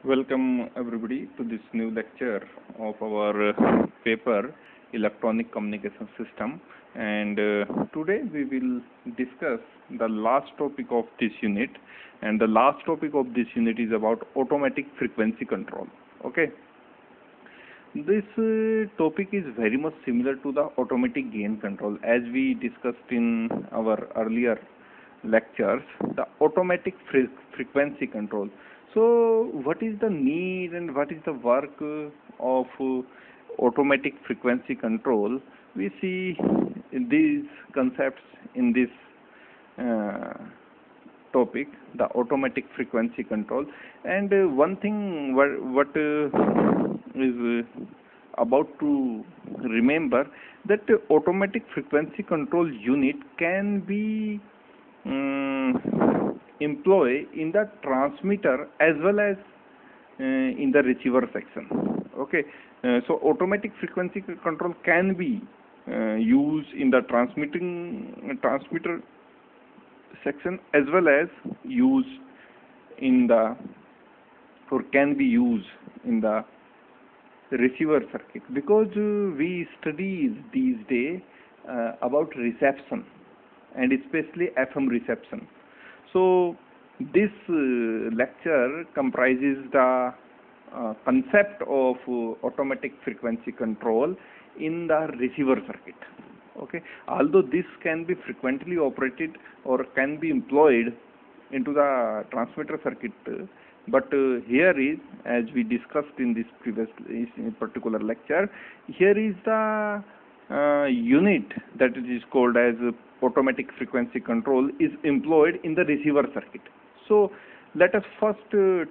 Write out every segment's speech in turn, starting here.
Welcome everybody to this new lecture of our paper Electronic Communication System, and today we will discuss the last topic of this unit, and the last topic of this unit is about automatic frequency control. Okay, this topic is very much similar to the automatic gain control as we discussed in our earlier lectures, the automatic frequency control. So what is the need and what is the work of automatic frequency control? We see these concepts in this topic, the automatic frequency control. And one thing what is about to remember, that automatic frequency control unit can be employ in the transmitter as well as in the receiver section. Okay, so automatic frequency control can be used in the transmitter section as well as used in the or can be used in the receiver circuit, because we study these days about reception and especially FM reception. So this lecture comprises the concept of automatic frequency control in the receiver circuit. Okay, although this can be frequently operated or can be employed into the transmitter circuit, but here is, as we discussed in this previous particular lecture, here is the unit that is called as automatic frequency control is employed in the receiver circuit. So let us first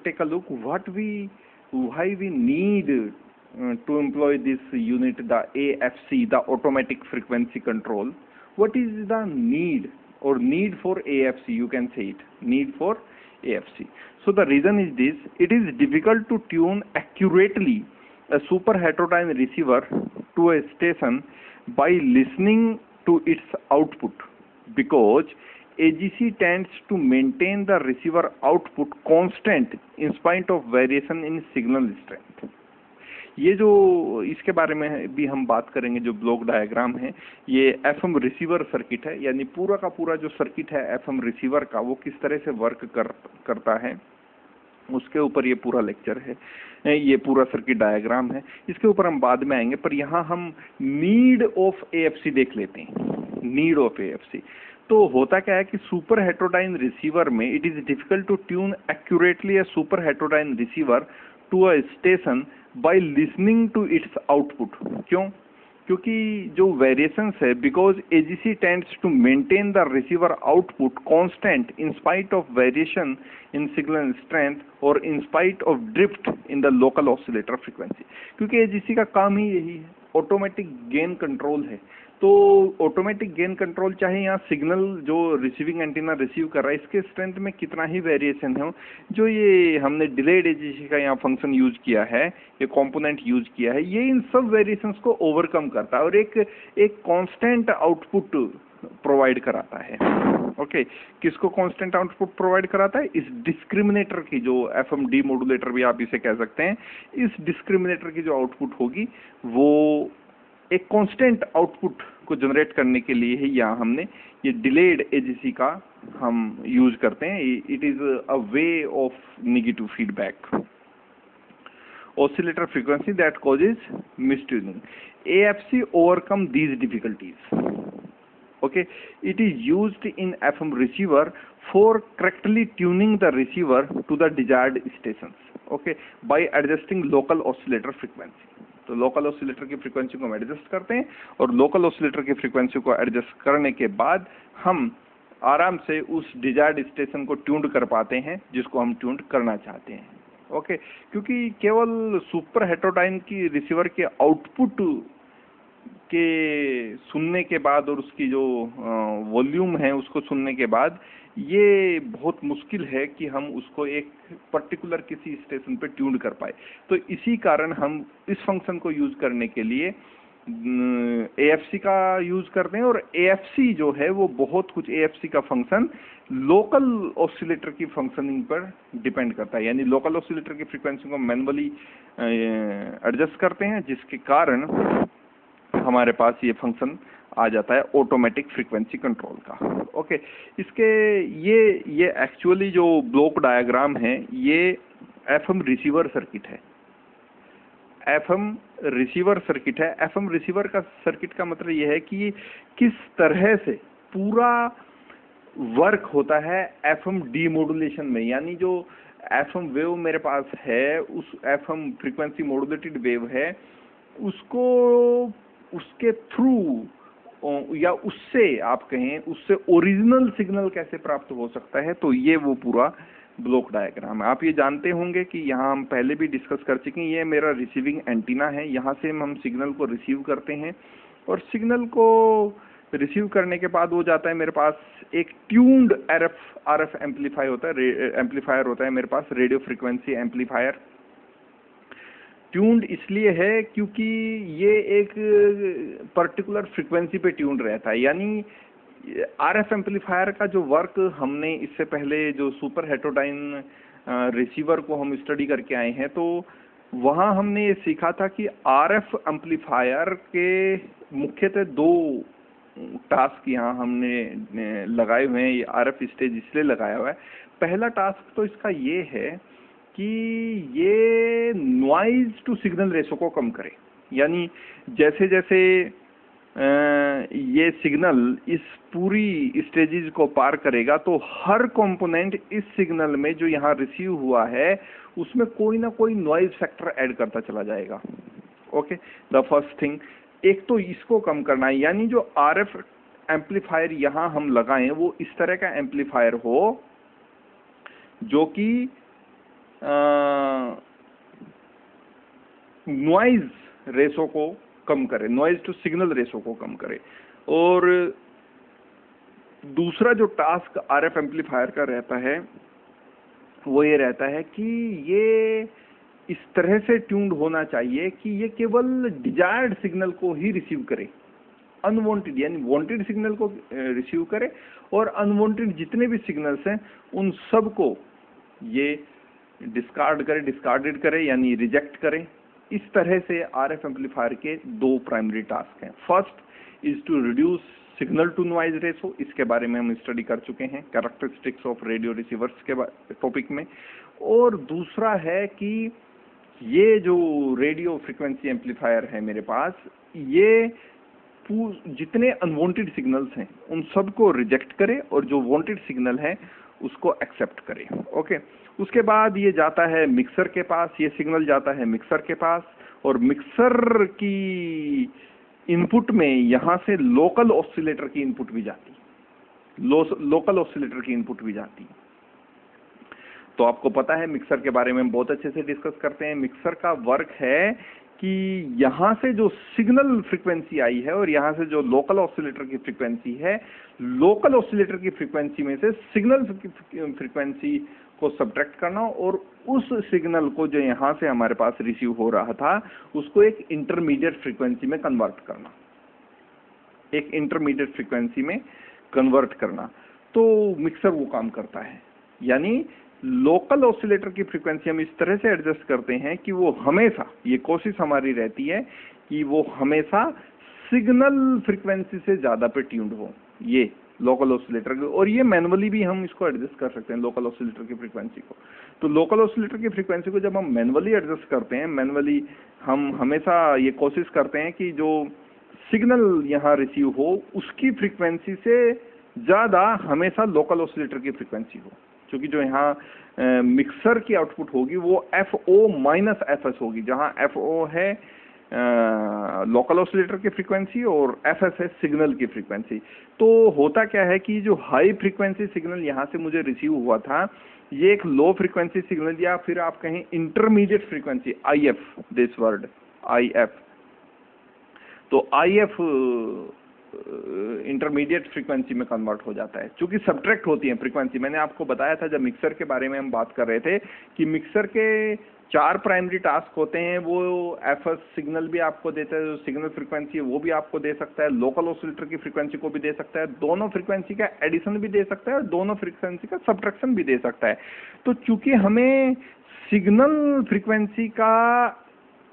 take a look why we need to employ this unit, the AFC, the automatic frequency control. What is the need or need for AFC? You can say it, need for AFC. So the reason is this: it is difficult to tune accurately a super heterodyne receiver to a station by listening to its output, because AGC tends to maintain the receiver output constant in spite of variation in signal strength. ये जो इसके बारे में भी हम बात करेंगे, जो ब्लॉक डायग्राम है, ये एफएम रिसीवर सर्किट है, यानी पूरा का पूरा जो सर्किट है एफएम रिसीवर का, वो किस तरह से वर्क करता है उसके ऊपर ये पूरा लेक्चर है, ये पूरा सर्किट डायग्राम है, इसके ऊपर हम बाद में आएंगे। पर यहाँ हम नीड ऑफ एएफसी देख लेते हैं। नीड ऑफ एएफसी तो होता क्या है कि सुपर हेटेरोडाइन रिसीवर में it is difficult to tune accurately a super heterodyne receiver to a station by listening to its output. क्यों? क्योंकि जो वेरिएशंस है, because AGC tends to maintain the receiver output constant in spite of variation in signal strength और in spite of drift in the local oscillator frequency. क्योंकि AGC का काम ही यही है, ऑटोमेटिक गेन कंट्रोल है। तो ऑटोमेटिक गेन कंट्रोल, चाहे यहाँ सिग्नल जो रिसीविंग एंटीना रिसीव कर रहा है इसके स्ट्रेंथ में कितना ही वेरिएशन है, जो ये हमने डिलेड एजीसी का यहाँ फंक्शन यूज किया है, ये कंपोनेंट यूज किया है, ये इन सब वेरिएशंस को ओवरकम करता है और एक कांस्टेंट आउटपुट प्रोवाइड कराता है। ओके, किसको कांस्टेंट आउटपुट प्रोवाइड कराता है? इस डिस्क्रिमिनेटर की, जो एफएम डी मॉड्यूलेटर भी आप इसे कह सकते हैं, इस डिस्क्रिमिनेटर की जो आउटपुट होगी वो एक कांस्टेंट आउटपुट को जनरेट करने के लिए ही यहाँ हमने ये डिलेड एजीसी का हम यूज करते हैं। It is a way of negative feedback oscillator frequency that causes mistuning. AFC overcome these difficulties. Okay, it is used in FM receiver for correctly tuning the receiver to the desired stations. Okay, by adjusting local oscillator frequency. तो local oscillator की frequency को हम adjust करते हैं और local oscillator की frequency को adjust करने के बाद हम आराम से उस डिजायर्ड स्टेशन को ट्यून्ड कर पाते हैं जिसको हम ट्यून्ड करना चाहते हैं। ओके, क्योंकि केवल सुपर हेटेरोडाइन की रिसीवर के आउटपुट के सुनने के बाद और उसकी जो वॉल्यूम है उसको सुनने के बाद ये बहुत मुश्किल है कि हम उसको एक पर्टिकुलर किसी स्टेशन पे ट्यून कर पाए। तो इसी कारण हम इस फंक्शन को यूज करने के लिए AFC का यूज करते हैं, और AFC जो है वो बहुत कुछ AFC का फंक्शन लोकल ऑसिलेटर की फंक्शनिंग पर डिपेंड करता है, यानी लोकल ऑसिलेटर की फ्रीक्वेंसी को मैनुअली एडजस्ट करते हैं, जिसके कारण हमारे पास ये फंक्शन आ जाता है ऑटोमेटिक फ्रीक्वेंसी कंट्रोल का। ओके, इसके ये एक्चुअली जो ब्लॉक डायग्राम है ये FM रिसीवर सर्किट है। FM रिसीवर सर्किट है। FM रिसीवर का सर्किट का मतलब ये है कि किस तरह से पूरा वर्क होता है FM डीमोडुलेशन में, यानी जो FM वेव मेरे पास है, उस FM फ्रीक्वेंसी मॉड्यूलेटेड वेव है, उसको उसके थ्रू या उससे आप कहें उससे ओरिजिनल सिग्नल कैसे प्राप्त हो सकता है, तो ये वो पूरा ब्लॉक डायग्राम है। आप ये जानते होंगे कि यहाँ हम पहले भी डिस्कस कर चुके हैं, ये मेरा रिसीविंग एंटीना है, यहाँ से हम सिग्नल को रिसीव करते हैं, और सिग्नल को रिसीव करने के बाद वो जाता है मेरे पास एक ट्यून्ड RF एम्पलीफायर होता है मेरे पास, रेडियो फ्रीक्वेंसी एम्पलीफायर। ट्यून्ड इसलिए है क्योंकि ये एक पर्टिकुलर फ्रीक्वेंसी पे ट्यून्ड रहता है, यानी RF एम्पलीफायर का जो वर्क हमने इससे पहले जो सुपर हेटेरोडाइन रिसीवर को हम स्टडी करके आए हैं, तो वहाँ हमने ये सीखा था कि RF एम्पलीफायर के मुख्यतः दो टास्क यहाँ हमने लगाए हुए हैं। ये RF स्टेज इसलिए लगाया हुआ है, पहला टास्क तो इसका ये है कि ये नॉइज टू सिग्नल रेशो को कम करे, यानी जैसे जैसे ये सिग्नल इस पूरी स्टेजेस को पार करेगा तो हर कंपोनेंट इस सिग्नल में जो यहाँ रिसीव हुआ है उसमें कोई ना कोई नॉइज फैक्टर ऐड करता चला जाएगा। ओके, द फर्स्ट थिंग, एक तो इसको कम करना है, यानी जो RF एम्पलीफायर यहाँ हम लगाएं वो इस तरह का एम्पलीफायर हो जो कि नॉइज रेशो को कम करे, नॉइज टू सिग्नल रेशो को कम करे। और दूसरा जो टास्क RF एम्पलीफायर का रहता है वो ये रहता है कि ये इस तरह से ट्यून्ड होना चाहिए कि ये केवल डिजायर्ड सिग्नल को ही रिसीव करे, अनवांटेड यानी वांटेड सिग्नल को रिसीव करे, और अनवांटेड जितने भी सिग्नल्स हैं उन सब को ये डिस्कार्डेड करे यानी रिजेक्ट करे। इस तरह से RF एम्पलीफायर के दो प्राइमरी टास्क हैं। First is to reduce signal to noise ratio, इसके बारे में हम स्टडी कर चुके हैं कैरेक्टरिस्टिक्स ऑफ रेडियो रिसीवर्स के टॉपिक में, और दूसरा है कि ये जो रेडियो फ्रीक्वेंसी एम्पलीफायर है मेरे पास, ये जितने अनवांटेड सिग्नल्स हैं उन सबको रिजेक्ट करे और जो वांटेड सिग्नल है उसको एक्सेप्ट करे। ओके, उसके बाद ये जाता है मिक्सर के पास, ये सिग्नल जाता है मिक्सर के पास, और मिक्सर की इनपुट में यहाँ से लोकल ऑसिलेटर की इनपुट भी जाती है, लोकल ऑसिलेटर की इनपुट भी जाती है। तो आपको पता है मिक्सर के बारे में हम बहुत अच्छे से डिस्कस करते हैं। मिक्सर का वर्क है कि यहाँ से जो सिग्नल फ्रीक्वेंसी आई है और यहाँ से जो लोकल ऑसिलेटर की फ्रीक्वेंसी है, लोकल ऑसिलेटर की फ्रीक्वेंसी में से सिग्नल फ्रीक्वेंसी को सब्ट्रैक्ट करना और उस सिग्नल को जो यहाँ से हमारे पास रिसीव हो रहा था उसको एक इंटरमीडिएट फ्रीक्वेंसी में कन्वर्ट करना, एक इंटरमीडिएट फ्रीक्वेंसी में कन्वर्ट करना। तो मिक्सर वो काम करता है, यानी लोकल ऑसिलेटर की फ्रीक्वेंसी हम इस तरह से एडजस्ट करते हैं कि वो हमेशा, ये कोशिश हमारी रहती है कि वो हमेशा सिग्नल फ्रीक्वेंसी से ज़्यादा पे ट्यून्ड हो, ये लोकल ऑसिलेटर, और ये मैनुअली भी हम इसको एडजस्ट कर सकते हैं लोकल ऑसिलेटर की फ्रीक्वेंसी को। तो लोकल ऑसिलेटर की फ्रीक्वेंसी को जब हम मैनुअली एडजस्ट करते हैं, मैनुअली हम हमेशा ये कोशिश करते हैं कि जो सिग्नल यहाँ रिसीव हो उसकी फ्रीक्वेंसी से ज़्यादा हमेशा लोकल ऑसिलेटर की फ्रीक्वेंसी हो, क्योंकि जो यहाँ मिक्सर की आउटपुट होगी वो FO माइनस FS होगी, जहाँ FO है लोकल ऑसिलेटर की फ्रीक्वेंसी और FS है सिग्नल की फ्रीक्वेंसी। तो होता क्या है कि जो हाई फ्रीक्वेंसी सिग्नल यहाँ से मुझे रिसीव हुआ था, ये एक लो फ्रीक्वेंसी सिग्नल, या फिर आप कहें intermediate frequency, IF, this word IF। तो IF इंटरमीडिएट फ्रीक्वेंसी में कन्वर्ट हो जाता है, क्योंकि सब्ट्रैक्ट होती है फ्रीक्वेंसी। मैंने आपको बताया था जब मिक्सर के बारे में हम बात कर रहे थे कि मिक्सर के 4 प्राइमरी टास्क होते हैं। वो एफएस सिग्नल भी आपको देता है, जो सिग्नल फ्रीक्वेंसी है वो भी आपको दे सकता है, लोकल ऑसिलेटर की फ्रीक्वेंसी को भी दे सकता है, दोनों फ्रीक्वेंसी का एडिशन भी दे सकता है और दोनों फ्रीक्वेंसी का सब्ट्रैक्शन भी दे सकता है। तो चूंकि हमें सिग्नल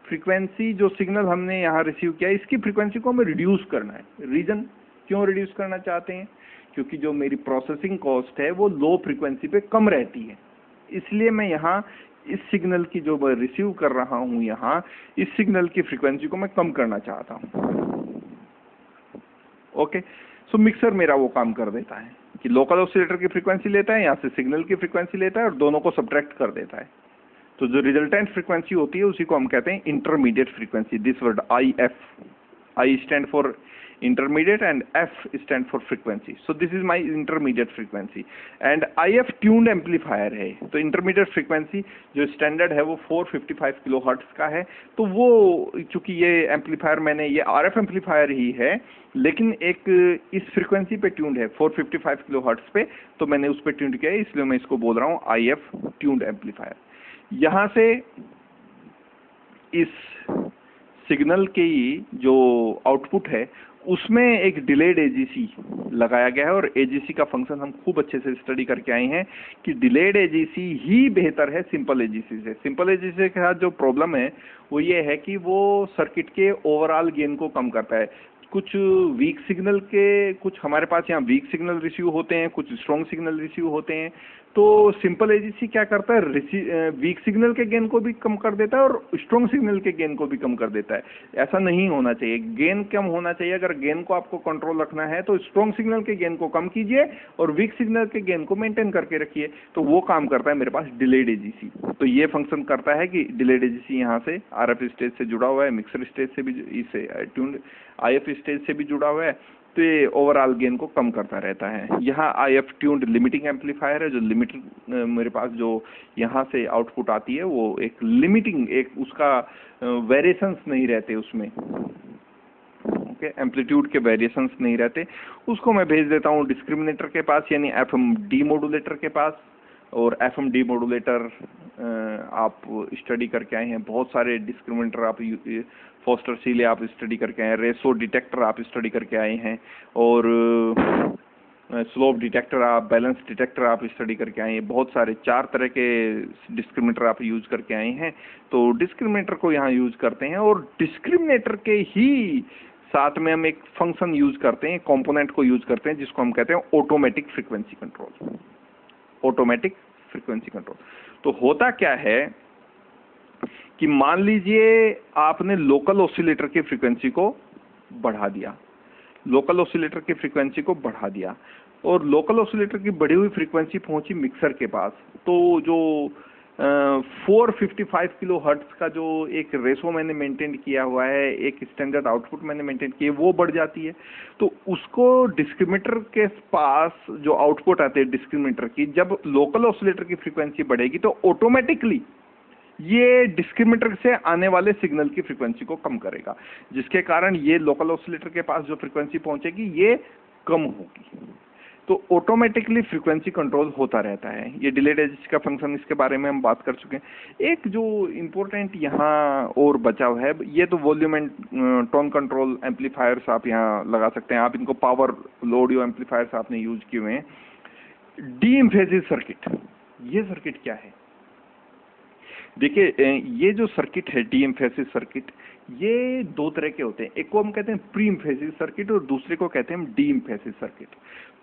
फ्रीक्वेंसी जो सिग्नल हमने यहाँ रिसीव किया है, इसकी फ्रीक्वेंसी को हमें रिड्यूस करना है। रीजन क्यों रिड्यूस करना चाहते हैं? क्योंकि जो मेरी प्रोसेसिंग कॉस्ट है वो लो फ्रीक्वेंसी पे कम रहती है, इसलिए मैं यहाँ इस सिग्नल की जो मैं रिसीव कर रहा हूँ यहाँ, इस सिग्नल की फ्रीक्वेंसी को मैं कम करना चाहता हूँ। ओके, सो मिक्सर मेरा वो काम कर देता है कि लोकल ऑसिलेटर की फ्रीक्वेंसी लेता है, यहाँ से सिग्नल की फ्रीक्वेंसी लेता है और दोनों को सब्ट्रैक्ट कर देता है। तो जो रिजल्टेंट फ्रीक्वेंसी होती है उसी को हम कहते हैं intermediate frequency. This word IF, I stand for intermediate and F stand for frequency. So this is my intermediate frequency and IF tuned amplifier है। तो intermediate frequency जो standard है वो 455 किलोहर्ट्ज का है। तो वो चूंकि ये एम्पलीफायर मैंने ये RF एम्पलीफायर ही है, लेकिन एक इस फ्रीक्वेंसी पे ट्यून्ड है 455 किलोहर्ट्ज पे, तो मैंने उस पे ट्यून्ड किया है, इसलिए मैं इसको बोल रहा हूँ IF ट्यून्ड एम्पलीफायर। यहाँ से इस सिग्नल की जो आउटपुट है उसमें एक डिलेड एजीसी लगाया गया है, और एजीसी का फंक्शन हम खूब अच्छे से स्टडी करके आए हैं कि डिलेड एजीसी ही बेहतर है सिंपल एजीसी से। सिंपल एजीसी के साथ जो प्रॉब्लम है वो ये है कि वो सर्किट के ओवरऑल गेन को कम करता है। कुछ वीक सिग्नल के, कुछ हमारे पास यहाँ वीक सिग्नल रिसीव होते हैं, कुछ स्ट्रॉन्ग सिग्नल रिसीव होते हैं। तो सिंपल एजीसी क्या करता है, वीक सिग्नल के गेन को भी कम कर देता है और स्ट्रॉन्ग सिग्नल के गेन को भी कम कर देता है। ऐसा नहीं होना चाहिए, गेन कम होना चाहिए। अगर गेन को आपको कंट्रोल रखना है तो स्ट्रॉन्ग सिग्नल के गेन को कम कीजिए और वीक सिग्नल के गेन को मेंटेन करके रखिए। तो वो काम करता है मेरे पास डिलेड एजीसी। तो ये फंक्शन करता है कि डिलेड एजीसी यहाँ से RF स्टेज से जुड़ा हुआ है, मिक्सर स्टेज से भी, इसे ट्यून्ड IF स्टेज से भी जुड़ा हुआ है, तो ये ओवरऑल गेन को कम करता रहता है। यहाँ IF ट्यून्ड लिमिटिंग एम्पलीफायर है, जो लिमिटिंग मेरे पास जो यहाँ से आउटपुट आती है वो एक लिमिटिंग, एक उसका वेरिएशंस नहीं रहते उसमें, ओके, एम्पलीट्यूड के वेरिएशंस नहीं रहते, उसको मैं भेज देता हूँ डिस्क्रिमिनेटर के पास, यानी FM डीमोडुलेटर के पास। और FM डीमोडुलेटर आप स्टडी करके आए हैं, बहुत सारे डिस्क्रिमिनेटर आप फोस्टर सीले आप स्टडी करके आए हैं, रेसो डिटेक्टर आप स्टडी करके आए हैं, और स्लोप डिटेक्टर आप, बैलेंस डिटेक्टर आप स्टडी करके आए हैं। बहुत सारे 4 तरह के डिस्क्रिमिनेटर आप यूज करके आए हैं। तो डिस्क्रिमिनेटर को यहाँ यूज करते हैं, और डिस्क्रिमिनेटर के ही साथ में हम एक फंक्शन यूज करते हैं, कंपोनेंट को यूज करते हैं, जिसको हम कहते हैं automatic frequency control. Automatic frequency control. तो होता क्या है कि मान लीजिए आपने लोकल ऑसिलेटर की फ्रीक्वेंसी को बढ़ा दिया, लोकल ऑसिलेटर की फ्रीक्वेंसी को बढ़ा दिया, और लोकल ऑसिलेटर की बढ़ी हुई फ्रीक्वेंसी पहुंची मिक्सर के पास। तो जो 455 किलो हर्ट्ज का जो एक रेशो मैंने मेंटेन किया हुआ है, एक स्टैंडर्ड आउटपुट मैंने मेंटेन किया, वो बढ़ जाती है। तो उसको डिस्क्रिमिनेटर के पास जो आउटपुट आते हैं डिस्क्रिमिनेटर की, जब लोकल ऑसिलेटर की फ्रीक्वेंसी बढ़ेगी तो ऑटोमेटिकली ये डिस्क्रिमिनेटर से आने वाले सिग्नल की फ्रीक्वेंसी को कम करेगा, जिसके कारण ये लोकल ऑसिलेटर के पास जो फ्रीक्वेंसी पहुंचेगी ये कम होगी। तो ऑटोमेटिकली फ्रीक्वेंसी कंट्रोल होता रहता है। ये डिलेड एजीसी का फंक्शन, इसके बारे में हम बात कर चुके हैं। एक जो इम्पोर्टेंट यहाँ और बचाव है, ये तो volume and tone control amplifiers आप यहाँ लगा सकते हैं। आप इनको पावर ऑडियो एम्पलीफायर्स आपने यूज किए हुए हैं। डी एम्फेसिस सर्किट, ये सर्किट क्या है? देखिए, ये जो सर्किट है डी एम्फेसिस सर्किट, ये 2 तरह के होते हैं। एक को हम कहते हैं प्री एम्फेसिस सर्किट और दूसरे को कहते हैं हम D emphasis circuit.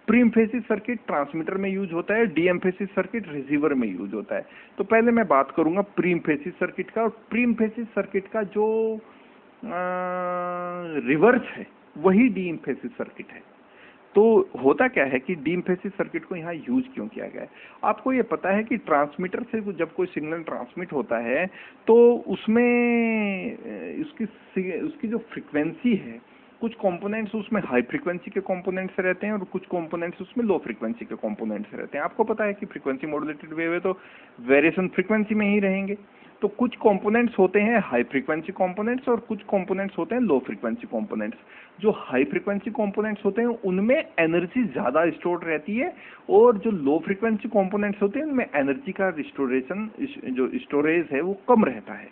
Pre emphasis circuit transmitter में यूज होता है, डी एम्फेसिस सर्किट रिसीवर में यूज होता है। तो पहले मैं बात करूंगा प्री एम्फेसिस सर्किट का, और प्री एम्फेसिस सर्किट का जो रिवर्स है वही डी एम्फेसिस सर्किट है। तो होता क्या है कि डी एम्फेसिस सर्किट को यहाँ यूज क्यों किया गया है? आपको ये पता है कि ट्रांसमीटर से जब कोई सिग्नल ट्रांसमिट होता है तो उसमें उसकी जो फ्रीक्वेंसी है, कुछ कंपोनेंट्स उसमें हाई फ्रीक्वेंसी के कंपोनेंट्स रहते हैं और कुछ कंपोनेंट्स उसमें लो फ्रीक्वेंसी के कंपोनेंट्स रहते हैं। आपको पता है कि फ्रीक्वेंसी मॉड्यूलेटेड वेव है तो वेरिएशन फ्रीक्वेंसी में ही रहेंगे। तो कुछ कंपोनेंट्स होते हैं हाई फ्रीक्वेंसी कंपोनेंट्स और कुछ कंपोनेंट्स होते हैं लो फ्रीक्वेंसी कंपोनेंट्स। जो हाई फ्रीक्वेंसी कंपोनेंट्स होते हैं उनमें एनर्जी ज़्यादा स्टोर रहती है, और जो लो फ्रीक्वेंसी कंपोनेंट्स होते हैं उनमें एनर्जी का स्टोरेशन जो स्टोरेज है वो कम रहता है।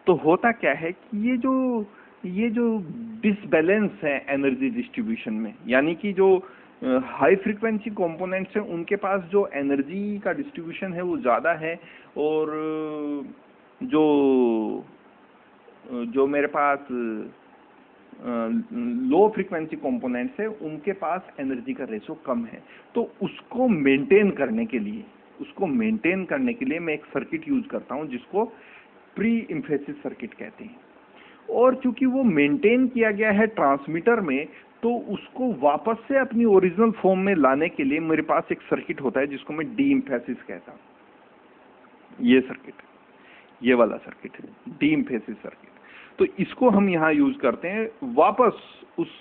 तो होता क्या है कि ये जो डिसबैलेंस है एनर्जी डिस्ट्रीब्यूशन में, यानी कि जो हाई फ्रीक्वेंसी कंपोनेंट्स हैं उनके पास जो एनर्जी का डिस्ट्रीब्यूशन है वो ज़्यादा है, और जो जो मेरे पास लो फ्रीक्वेंसी कंपोनेंट्स है उनके पास एनर्जी का रेशो कम है। तो उसको मेंटेन करने के लिए मैं एक सर्किट यूज करता हूं जिसको प्री इम्फेसिस सर्किट कहते हैं। और चूंकि वो मेंटेन किया गया है ट्रांसमीटर में, तो उसको वापस से अपनी ओरिजिनल फॉर्म में लाने के लिए मेरे पास एक सर्किट होता है जिसको मैं डी इम्फेसिस कहता हूं। ये सर्किट, ये वाला सर्किट डी इम्फेसिस सर्किट। तो इसको हम यहाँ यूज करते हैं वापस उस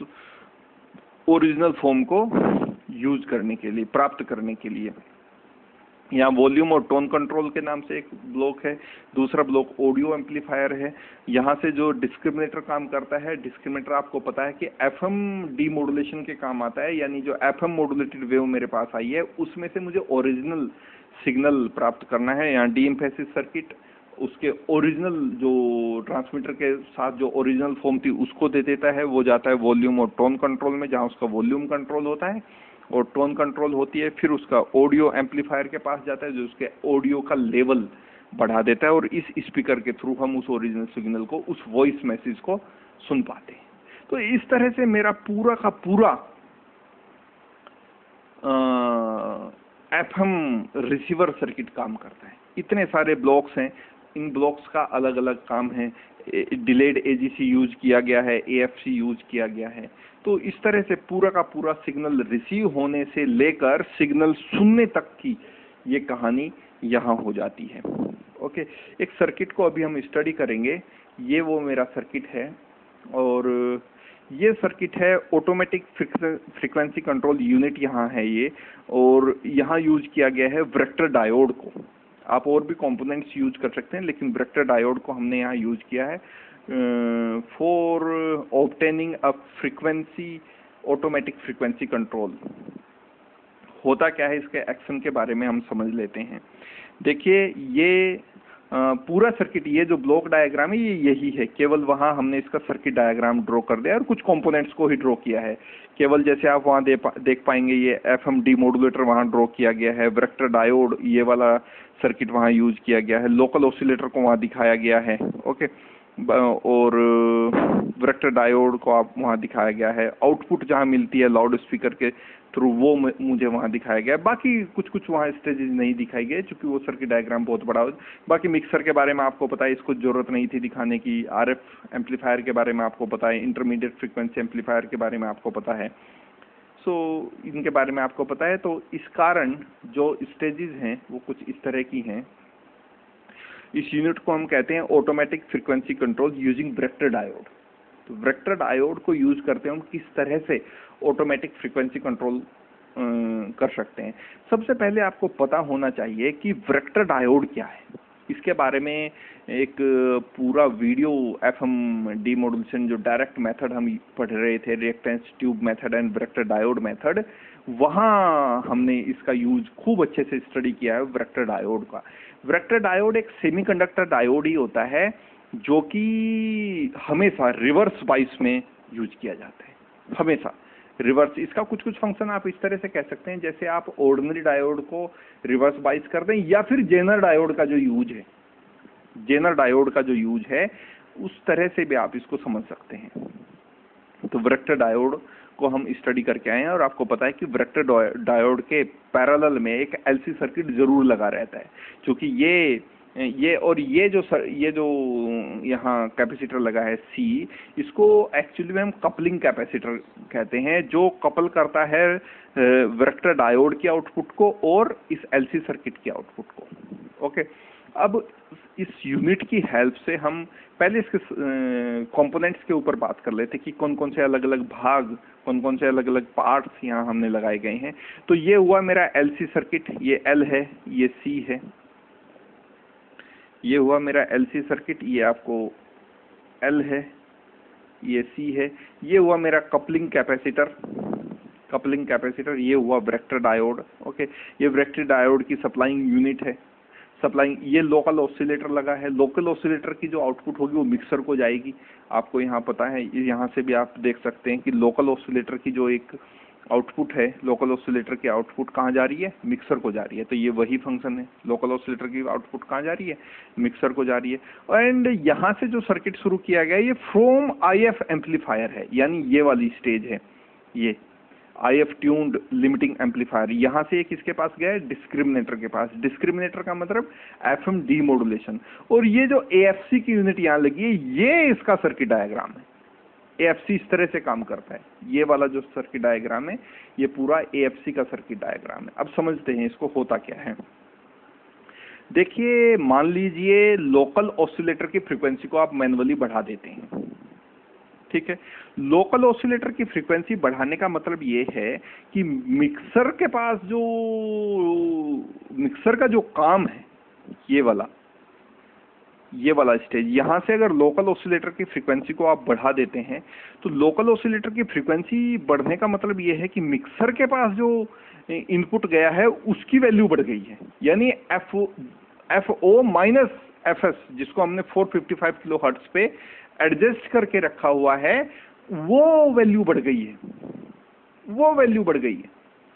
ओरिजिनल फॉर्म को यूज करने के लिए, प्राप्त करने के लिए। यहाँ वॉल्यूम और टोन कंट्रोल के नाम से एक ब्लॉक है, दूसरा ब्लॉक ऑडियो एम्पलीफायर है। यहाँ से जो डिस्क्रिमिनेटर काम करता है, डिस्क्रिमिनेटर आपको पता है कि एफएम डीमॉड्यूलेशन के काम आता है, यानी जो एफएम मॉड्यूलेटेड वेव मेरे पास आई है उसमें से मुझे ओरिजिनल सिग्नल प्राप्त करना है। यहाँ डी एम्फेसिस सर्किट उसके ओरिजिनल जो ट्रांसमीटर के साथ जो ओरिजिनल फॉर्म थी उसको दे देता है, वो जाता है वॉल्यूम और टोन कंट्रोल में जहाँ उसका वॉल्यूम कंट्रोल होता है और टोन कंट्रोल होती है। फिर उसका ऑडियो एम्पलीफायर के पास जाता है जो उसके ऑडियो का लेवल बढ़ा देता है, और इस स्पीकर के थ्रू हम उस ओरिजिनल सिग्नल को, उस वॉइस मैसेज को सुन पाते हैं। तो इस तरह से मेरा पूरा का पूरा एफएम रिसीवर सर्किट काम करता है। इतने सारे ब्लॉक्स हैं, इन ब्लॉक्स का अलग अलग काम है। डिलेड एजीसी यूज किया गया है, एएफसी यूज किया गया है। तो इस तरह से पूरा का पूरा सिग्नल रिसीव होने से लेकर सिग्नल सुनने तक की ये कहानी यहाँ हो जाती है। ओके, एक सर्किट को अभी हम स्टडी करेंगे। ये वो मेरा सर्किट है, और ये सर्किट है ऑटोमेटिक फ्रीक्वेंसी कंट्रोल यूनिट यहाँ है ये, और यहाँ यूज किया गया है वेक्टर डायोड को। आप और भी कंपोनेंट्स यूज कर सकते हैं, लेकिन वेक्टर डायोड को हमने यहाँ यूज किया है for obtaining a frequency, automatic frequency control. होता क्या है, इसके एक्शन के बारे में हम समझ लेते हैं। देखिए, ये पूरा सर्किट, ये जो ब्लॉक डायग्राम है ये यही है, केवल वहाँ हमने इसका सर्किट डायग्राम ड्रॉ कर दिया और कुछ कंपोनेंट्स को ही ड्रॉ किया है। केवल जैसे आप वहाँ देख पाएंगे ये एफएम डीमॉड्यूलेटर वहाँ ड्रॉ किया गया है, वेक्टर डायोड ये वाला सर्किट वहाँ यूज किया गया है, लोकल ऑसिलेटर को वहाँ दिखाया गया है। ओके, और वेक्टर डायोड को आप वहाँ दिखाया गया है। आउटपुट जहाँ मिलती है लाउड स्पीकर के थ्रू वो मुझे वहाँ दिखाया गया है। बाकी कुछ वहाँ स्टेजेस नहीं दिखाई गए क्योंकि वो सर्किट डायग्राम बहुत बड़ा हो। बाकी मिक्सर के बारे में आपको पता है, इसको जरूरत नहीं थी दिखाने की। आरएफ एम्पलीफायर के बारे में आपको पता है, इंटरमीडिएट फ्रीक्वेंसी एम्पलीफायर के बारे में आपको पता है। सो इनके बारे में आपको पता है। तो इस कारण जो स्टेजेस हैं वो कुछ इस तरह की हैं। इस यूनिट को हम कहते हैं automatic frequency control using vector diode. तो वेक्टर डायोड को यूज करते हैं हम किस तरह से ऑटोमेटिक फ्रीक्वेंसी कंट्रोल कर सकते हैं। सबसे पहले आपको पता होना चाहिए कि वेक्टर डायोड क्या है। इसके बारे में एक पूरा वीडियो एफएम डीमॉड्यूलेशन जो डायरेक्ट मेथड हम पढ़ रहे थे, reactance tube method and vector diode method, वहाँ हमने इसका यूज खूब अच्छे से स्टडी किया है वेक्टर डायोड का। वेक्टर डायोड एक सेमीकंडक्टर डायोड ही होता है जो कि हमेशा रिवर्स बाइस में यूज किया जाता है, हमेशा रिवर्स। इसका कुछ फंक्शन आप इस तरह से कह सकते हैं, जैसे आप ऑर्डिनरी डायोड को रिवर्स बाइस कर दें, या फिर जेनर डायोड का जो यूज है, जेनर डायोड का जो यूज है उस तरह से भी आप इसको समझ सकते हैं। तो वेक्टर डायोड को हम स्टडी करके आए हैं, और आपको पता है कि वेक्टर डायोड के पैरेलल में एक एलसी सर्किट जरूर लगा रहता है, क्योंकि ये जो यहाँ कैपेसिटर लगा है सी, इसको एक्चुअली में हम कपलिंग कैपेसिटर कहते हैं, जो कपल करता है वेक्टर डायोड के आउटपुट को और इस एलसी सर्किट के आउटपुट को। ओके, अब इस यूनिट की हेल्प से हम पहले इसके कंपोनेंट्स के ऊपर बात कर लेते कि कौन कौन से अलग अलग भाग, कौन कौन से अलग अलग पार्ट्स यहाँ हमने लगाए गए हैं। तो ये हुआ मेरा एलसी सर्किट, ये एल है, ये सी है, ये हुआ मेरा LC सर्किट, ये आपको L है, ये C है। ये हुआ मेरा कपलिंग कैपेसिटर, ये हुआ वेक्टर डायोड। ओके, ये वेक्टर डायोड की सप्लाइंग यूनिट है, सप्लाइंग। ये लोकल ऑसिलेटर लगा है, लोकल ऑसिलेटर की जो आउटपुट होगी वो मिक्सर को जाएगी। आपको यहाँ पता है, यहाँ से भी आप देख सकते हैं कि लोकल ऑसिलेटर की जो एक आउटपुट है, लोकल ऑसिलेटर की आउटपुट कहाँ जा रही है, मिक्सर को जा रही है। तो ये वही फंक्शन है, लोकल ऑसिलेटर की आउटपुट कहाँ जा रही है, मिक्सर को जा रही है। एंड यहाँ से जो सर्किट शुरू किया गया ये फ्रॉम IF एम्पलीफायर है, यानी ये वाली स्टेज है, ये IF ट्यून्ड लिमिटिंग एम्पलीफायर। यहाँ से एक किसके पास गया है, डिस्क्रिमिनेटर के पास। डिस्क्रिमिनेटर का मतलब FM डीमोडुलेशन। और ये जो AFC की यूनिट यहाँ लगी है, ये इसका सर्किट डायग्राम है। AFC इस तरह से काम करता है, ये वाला जो सर्किट डायग्राम है ये पूरा AFC का सर्किट डायग्राम है। अब समझते हैं इसको होता क्या है। देखिए, मान लीजिए लोकल ऑसिलेटर की फ्रीक्वेंसी को आप मैनुअली बढ़ा देते हैं, ठीक है। लोकल ऑसिलेटर की फ्रीक्वेंसी बढ़ाने का मतलब ये है कि मिक्सर के पास जो मिक्सर का जो काम है, ये वाला स्टेज, यहाँ से अगर लोकल ऑसिलेटर की फ्रीक्वेंसी को आप बढ़ा देते हैं तो लोकल ऑसिलेटर की फ्रीक्वेंसी बढ़ने का मतलब ये है कि मिक्सर के पास जो इनपुट गया है उसकी वैल्यू बढ़ गई है। यानी FO माइनस FS, जिसको हमने 455 किलोहर्ट्ज पे एडजस्ट करके रखा हुआ है, वो वैल्यू बढ़ गई है,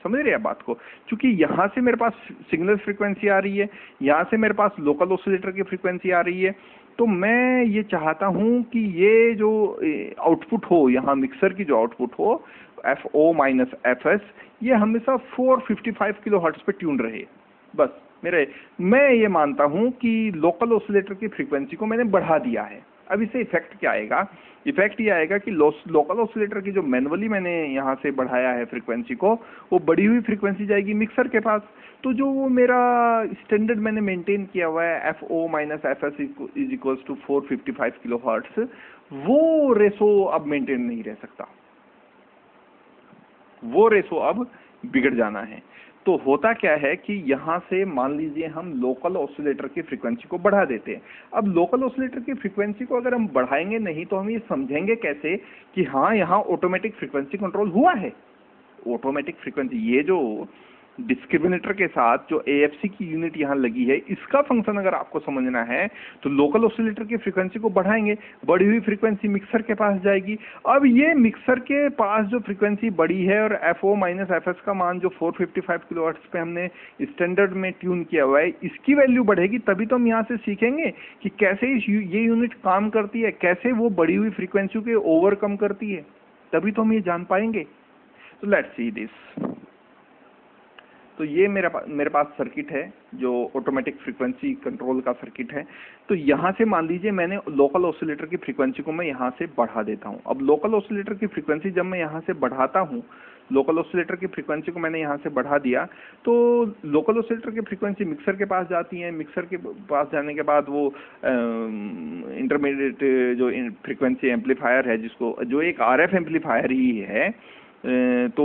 समझ रहे हैं बात को। क्योंकि यहाँ से मेरे पास सिग्नल फ्रीक्वेंसी आ रही है, यहाँ से मेरे पास लोकल ऑसिलेटर की फ्रीक्वेंसी आ रही है, तो मैं ये चाहता हूँ कि ये जो आउटपुट हो, यहाँ मिक्सर की जो आउटपुट हो, FO माइनस FS, ये हमेशा 455 किलोहर्ट्ज पे ट्यून रहे। बस मैं ये मानता हूँ कि लोकल ऑसिलेटर की फ्रीक्वेंसी को मैंने बढ़ा दिया है। अब इससे इफेक्ट क्या आएगा, इफेक्ट ये आएगा कि लोकल ऑसिलेटर की जो मैनुअली मैंने यहाँ से बढ़ाया है फ्रीक्वेंसी को, वो बढ़ी हुई फ्रीक्वेंसी जाएगी मिक्सर के पास। तो जो वो मेरा स्टैंडर्ड मैंने मेंटेन किया हुआ है FO minus FS is equals to 455 kilohertz, वो रेशो अब मेंटेन नहीं रह सकता, वो रेशो अब बिगड़ जाना है। तो होता क्या है कि यहाँ से मान लीजिए हम लोकल ऑसिलेटर की फ्रीक्वेंसी को बढ़ा देते हैं। अब लोकल ऑसिलेटर की फ्रीक्वेंसी को अगर हम बढ़ाएंगे नहीं तो हम ये समझेंगे कैसे कि हाँ, यहाँ ऑटोमेटिक फ्रीक्वेंसी कंट्रोल हुआ है। ऑटोमेटिक फ्रीक्वेंसी, ये जो डिस्क्रिमिनेटर के साथ जो AFC की यूनिट यहाँ लगी है, इसका फंक्शन अगर आपको समझना है तो लोकल ऑसिलेटर की फ्रीक्वेंसी को बढ़ाएंगे, बढ़ी हुई फ्रीक्वेंसी मिक्सर के पास जाएगी। अब ये मिक्सर के पास जो फ्रीक्वेंसी बढ़ी है और FO माइनस FS का मान जो 455 किलोहर्ट्ज पे हमने स्टैंडर्ड में ट्यून किया हुआ है, इसकी वैल्यू बढ़ेगी, तभी तो हम यहाँ से सीखेंगे कि कैसे ये यूनिट काम करती है, कैसे वो बढ़ी हुई फ्रीक्वेंसी को ओवरकम करती है, तभी तो हम ये जान पाएंगे। तो लेट्स सी दिस। तो ये मेरे पास सर्किट है जो ऑटोमेटिक फ्रीक्वेंसी कंट्रोल का सर्किट है। तो यहाँ से मान लीजिए मैंने लोकल ऑसिलेटर की फ्रीक्वेंसी को मैं यहाँ से बढ़ा देता हूँ। अब लोकल ऑसिलेटर की फ्रीक्वेंसी जब मैं यहाँ से बढ़ाता हूँ, लोकल ऑसिलेटर की फ्रीक्वेंसी को मैंने यहाँ से बढ़ा दिया, तो लोकल ऑसिलेटर की फ्रीक्वेंसी मिक्सर के पास जाती है। मिक्सर के पास जाने के बाद वो इंटरमीडिएट जो फ्रीक्वेंसी एम्पलीफायर है, जिसको जो एक RF एम्पलीफायर ही है, तो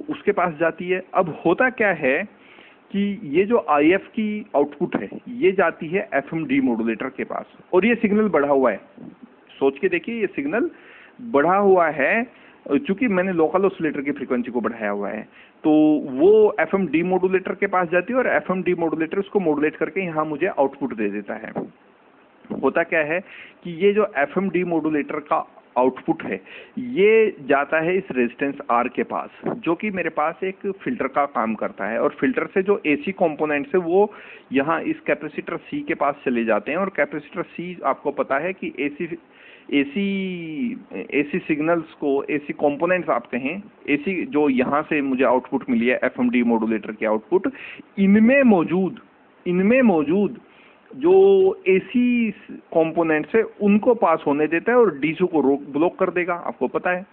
उसके पास जाती है। अब होता क्या है कि ये जो IF की आउटपुट है ये जाती है FM डीमोडुलेटर के पास, और ये सिग्नल बढ़ा हुआ है। सोच के देखिए, ये सिग्नल बढ़ा हुआ है चूंकि मैंने लोकल ऑसिलेटर की फ्रीक्वेंसी को बढ़ाया हुआ है। तो वो FM डीमोडुलेटर के पास जाती है और FM डीमोडुलेटर उसको मॉडुलेट करके यहाँ मुझे आउटपुट दे देता है। होता क्या है कि ये जो FM डीमोडुलेटर का आउटपुट है ये जाता है इस रेजिस्टेंस R के पास, जो कि मेरे पास एक फिल्टर का काम करता है, और फिल्टर से जो AC कंपोनेंट्स है वो यहाँ इस कैपेसिटर C के पास चले जाते हैं। और कैपेसिटर C आपको पता है कि AC सिग्नल्स को, AC कंपोनेंट्स आप कहें, AC जो यहाँ से मुझे आउटपुट मिली है FM डीमोडुलेटर की आउटपुट, इनमें मौजूद जो AC कंपोनेंट्स है उनको पास होने देता है और DC को ब्लॉक कर देगा, आपको पता है।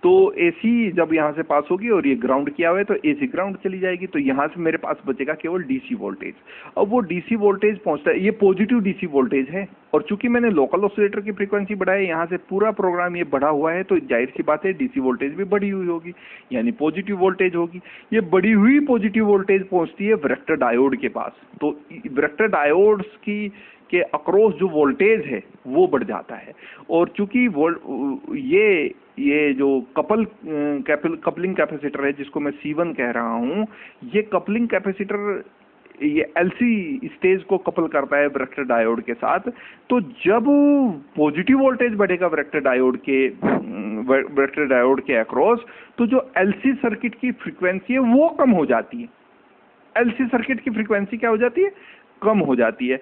तो AC जब यहाँ से पास होगी और ये ग्राउंड किया हुआ है तो AC ग्राउंड चली जाएगी, तो यहाँ से मेरे पास बचेगा केवल DC वोल्टेज। अब वो DC वोल्टेज पहुँचता है, ये पॉजिटिव DC वोल्टेज है, और चूंकि मैंने लोकल ऑसिलेटर की फ्रीक्वेंसी बढ़ाई, यहाँ से पूरा प्रोग्राम ये बढ़ा हुआ है, तो जाहिर सी बात है डीसी वोल्टेज भी बढ़ी हुई होगी, यानी पॉजिटिव वोल्टेज होगी। ये बढ़ी हुई पॉजिटिव वोल्टेज पहुंचती है वैरेक्टर डायोड के पास, तो वैरेक्टर डायोड्स की के अक्रॉस जो वोल्टेज है वो बढ़ जाता है। और चूंकि ये जो कपलिंग कैपेसिटर है जिसको मैं C1 कह रहा हूँ, ये कपलिंग कैपेसिटर ये एलसी स्टेज को कपल करता है वैरेक्टर डायोड के साथ। तो जब पॉजिटिव वोल्टेज बढ़ेगा वैरेक्टर डायोड के अक्रॉस, तो जो एलसी सर्किट की फ्रीक्वेंसी है वो कम हो जाती है। एलसी सर्किट की फ्रीक्वेंसी क्या हो जाती है? कम हो जाती है।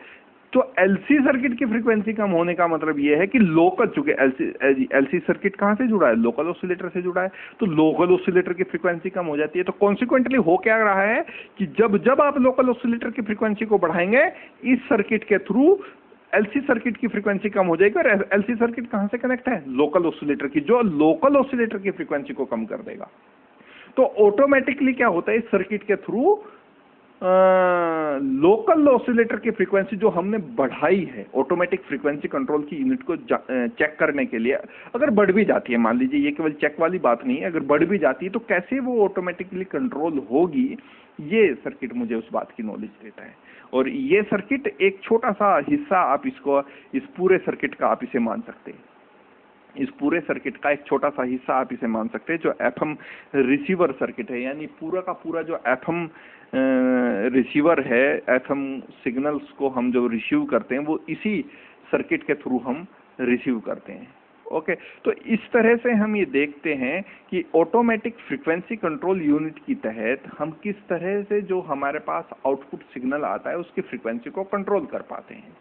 तो एलसी सर्किट की फ्रीक्वेंसी कम होने का मतलब यह है कि लोकल, चूंकि एलसी सर्किट कहां से जुड़ा है? लोकल ऑसिलेटर से जुड़ा है, तो लोकल ऑसिलेटर की फ्रीक्वेंसी कम हो जाती है। तो कॉन्सिक्वेंटली हो क्या रहा है कि जब जब आप लोकल ऑसिलेटर की फ्रीक्वेंसी को बढ़ाएंगे इस सर्किट के थ्रू, एलसी सर्किट की फ्रीक्वेंसी कम हो जाएगी। और एलसी सर्किट कहां से कनेक्ट है? लोकल ऑसिलेटर की, जो लोकल ऑसिलेटर की फ्रीक्वेंसी को कम कर देगा। तो ऑटोमेटिकली क्या होता है, इस सर्किट के थ्रू लोकल ऑसिलेटर की फ्रीक्वेंसी जो हमने बढ़ाई है ऑटोमेटिक फ्रीक्वेंसी कंट्रोल की यूनिट को चेक करने के लिए, अगर बढ़ भी जाती है, मान लीजिए ये केवल चेक वाली बात नहीं है, अगर बढ़ भी जाती है तो कैसे वो ऑटोमेटिकली कंट्रोल होगी, ये सर्किट मुझे उस बात की नॉलेज देता है। और ये सर्किट एक छोटा सा हिस्सा, आप इसको इस पूरे सर्किट का आप इसे मान सकते हैं, इस पूरे सर्किट का एक छोटा सा हिस्सा आप इसे मान सकते हैं, जो एफएम रिसीवर सर्किट है। यानी पूरा का पूरा जो एफएम रिसीवर है, एफएम सिग्नल्स को हम जो रिसीव करते हैं वो इसी सर्किट के थ्रू हम रिसीव करते हैं। ओके, तो इस तरह से हम ये देखते हैं कि ऑटोमेटिक फ्रीक्वेंसी कंट्रोल यूनिट की तहत हम किस तरह से जो हमारे पास आउटपुट सिग्नल आता है उसकी फ्रीक्वेंसी को कंट्रोल कर पाते हैं।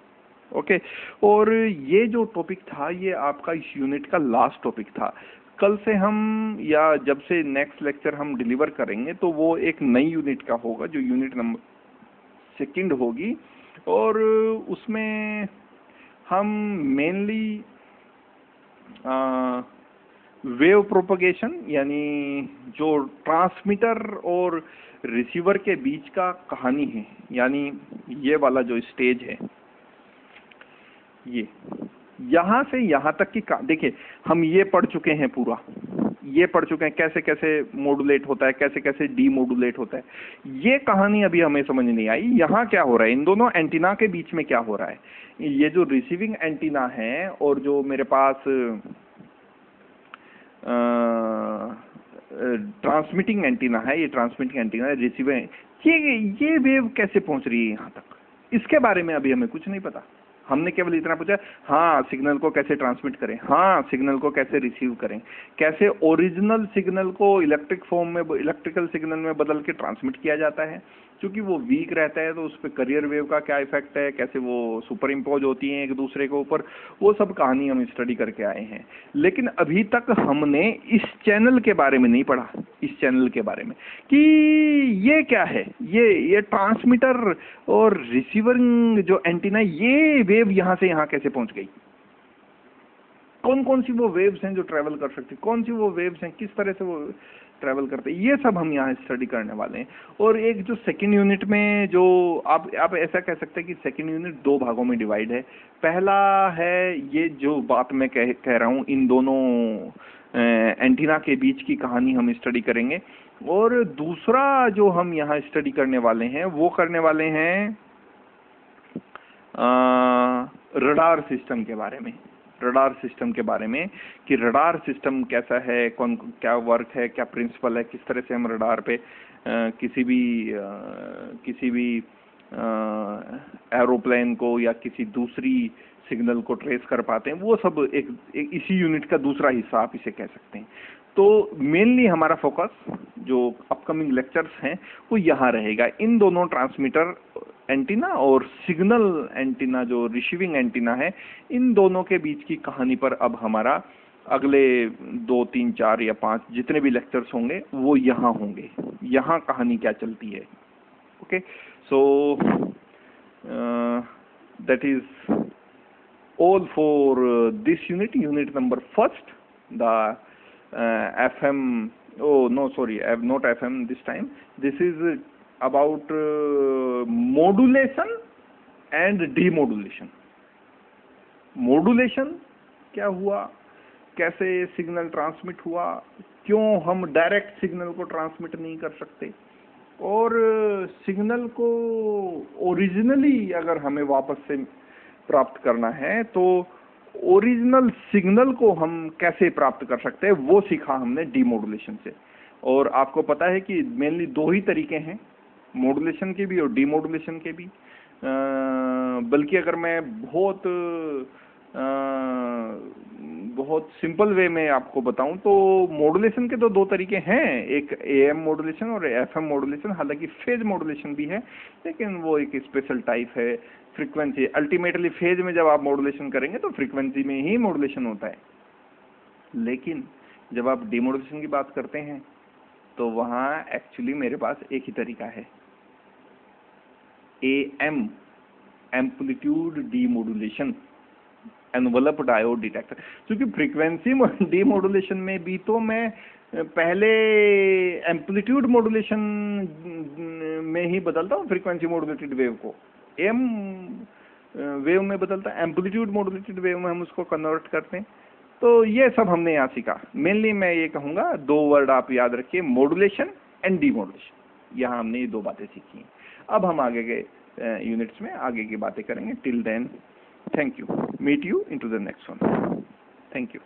ओके, और ये जो टॉपिक था ये आपका इस यूनिट का लास्ट टॉपिक था। कल से हम, या जब से नेक्स्ट लेक्चर हम डिलीवर करेंगे, तो वो एक नई यूनिट का होगा जो यूनिट नंबर 2 होगी। और उसमें हम मेनली वेव प्रोपगेशन, यानी जो ट्रांसमीटर और रिसीवर के बीच का कहानी है, यानी ये वाला जो स्टेज है, ये यहां से यहां तक की देखिए हम ये पढ़ चुके हैं, पूरा ये पढ़ चुके हैं कैसे कैसे मॉड्यूलेट होता है, कैसे कैसे डीमॉड्यूलेट होता है। ये कहानी अभी हमें समझ नहीं आई। यहाँ क्या हो रहा है, इन दोनों एंटीना के बीच में क्या हो रहा है। ये जो रिसीविंग एंटीना है और जो मेरे पास ट्रांसमिटिंग एंटीना है, ये ट्रांसमिटिंग एंटीना है, रिसीविंग, ये वेव कैसे पहुंच रही है यहाँ तक, इसके बारे में अभी हमें कुछ नहीं पता। हमने केवल इतना पूछा, हाँ सिग्नल को कैसे ट्रांसमिट करें, हाँ सिग्नल को कैसे रिसीव करें, कैसे ओरिजिनल सिग्नल को इलेक्ट्रिक फॉर्म में, इलेक्ट्रिकल सिग्नल में बदल के ट्रांसमिट किया जाता है। क्योंकि वो वीक रहता है तो उस पर करियर वेव का क्या इफेक्ट है, कैसे वो सुपर इम्पोज होती हैं एक दूसरे के ऊपर, वो सब कहानी हम स्टडी करके आए हैं। लेकिन अभी तक हमने इस चैनल के बारे में नहीं पढ़ा, इस चैनल के बारे में कि ये क्या है, ये ट्रांसमीटर और रिसीवरिंग जो एंटीना, ये वेव यहाँ से यहाँ कैसे पहुंच गई, कौन कौन सी वो वेव्स हैं जो ट्रैवल कर सकती, कौन सी वो वेव्स हैं, किस तरह से वो ट्रैवल करते हैं, ये सब हम यहाँ स्टडी करने वाले हैं। और एक जो सेकंड यूनिट में जो आप ऐसा कह सकते हैं कि सेकंड यूनिट 2 भागों में डिवाइड है। पहला है ये जो बात मैं कह रहा हूँ, इन दोनों एंटीना के बीच की कहानी हम स्टडी करेंगे। और दूसरा जो हम यहाँ स्टडी करने वाले हैं वो करने वाले हैं रडार सिस्टम के बारे में, रडार सिस्टम के बारे में कि रडार सिस्टम कैसा है, कौन क्या वर्क है, क्या प्रिंसिपल है, किस तरह से हम रडार पे किसी भी एरोप्लेन को या किसी दूसरी सिग्नल को ट्रेस कर पाते हैं। वो सब एक इसी यूनिट का दूसरा हिस्सा आप इसे कह सकते हैं। तो मेनली हमारा फोकस जो अपकमिंग लेक्चर्स हैं वो यहाँ रहेगा, इन दोनों ट्रांसमीटर एंटीना और सिग्नल एंटीना जो रिसीविंग एंटीना है, इन दोनों के बीच की कहानी पर अब हमारा अगले 2, 3, 4 या 5 जितने भी लेक्चर्स होंगे वो यहाँ होंगे, यहाँ कहानी क्या चलती है। Okay, so that is all for this unit number 1, the FM, oh no sorry, not FM this time, this is about modulation and demodulation. Modulation क्या हुआ, कैसे सिग्नल ट्रांसमिट हुआ, क्यों हम डायरेक्ट सिग्नल को ट्रांसमिट नहीं कर सकते, और सिग्नल को ओरिजिनली अगर हमें वापस से प्राप्त करना है तो ओरिजिनल सिग्नल को हम कैसे प्राप्त कर सकते हैं, वो सीखा हमने डीमॉड्यूलेशन से। और आपको पता है कि मेनली दो ही तरीके हैं, मॉड्यूलेशन के भी और डीमॉड्यूलेशन के भी। बल्कि अगर मैं बहुत सिंपल वे में आपको बताऊं तो मॉड्यूलेशन के तो दो तरीके हैं, एक एएम मॉड्यूलेशन और एफएम मॉड्यूलेशन। हालांकि फेज मॉड्यूलेशन भी है, लेकिन वो एक स्पेशल टाइप है। फ्रीक्वेंसी अल्टीमेटली फेज में जब आप मॉड्यूलेशन करेंगे तो फ्रीक्वेंसी में ही मॉड्यूलेशन होता है। लेकिन जब आप डीमॉड्यूलेशन की बात करते हैं तो वहां एक्चुअली मेरे पास एक ही तरीका है, am amplitude demodulation, envelope diode detector. क्योंकि फ्रीक्वेंसी डीमॉड्यूलेशन में भी तो मैं पहले एम्पलीट्यूड मॉड्यूलेशन में ही बदलता हूँ फ्रीक्वेंसी मॉड्यूलेटेड वेव को, एम वेव में बदलता है, एम्पलीट्यूड मॉड्यूलेटेड वेव में हम उसको कन्वर्ट करते हैं। तो ये सब हमने यहाँ सीखा। मेनली मैं ये कहूँगा, दो वर्ड आप याद रखिए, मॉड्यूलेशन एंड डीमॉड्यूलेशन। यहाँ हमने ये दो बातें सीखी हैं। अब हम आगे के यूनिट्स में आगे की बातें करेंगे। Till then, thank you. Meet you into the next one. Thank you.